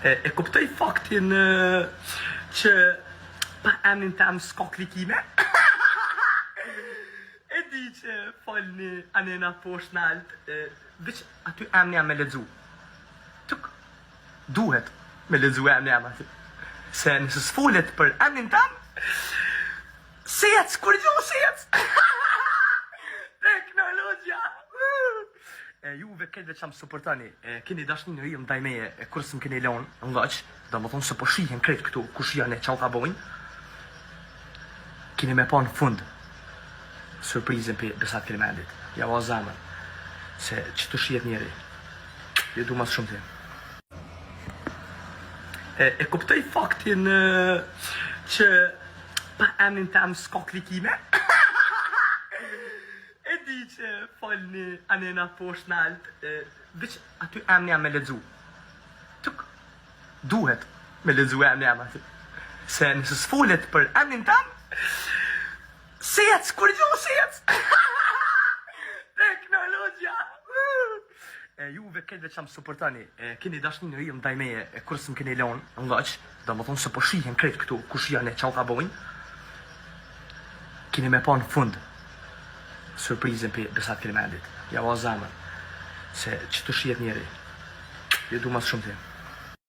E kuptoj faktin që pa emnin tem s'ka klikime. E di që falni anena poshtë në altë, veç aty emni jam me lexu. Tuk duhet me lexu emni jam aty. Se nëse s'folet për emnin tem, sec, kur gjo sec. Teknologja. Juve këtë që më suportani, keni dashnin në rrim ndaj meje, kur s'm keni lënë ngaq, domethënë se po shihen krejt këtu, kush janë, çau ka bojnë. Keni me pa në fund surprizën për besat Kilimanit. Ja va zamën, se që të shihet njeri, ju du mas shumë të. E kuptoj faktin që pa emnin tem s'ka klikime. E di që falni anena poshtë në altë, veç aty emni jam me lexu. Tuk duhet me lexu emni jam aty. Se nëse s'folet për emnin tem, sec, kur gjo sec. Teknologja. Juve këtë që më suportani, keni dashnin në rrim ndaj meje, kur s'm keni lënë ngaq, domethënë se po shihen krejt këtu, kush janë, çau ka bojnë. Keni me pa në fund surprizën për besat Kilimanit. Ja va zamën, se që të shihet njeri, ju du mas shumë të.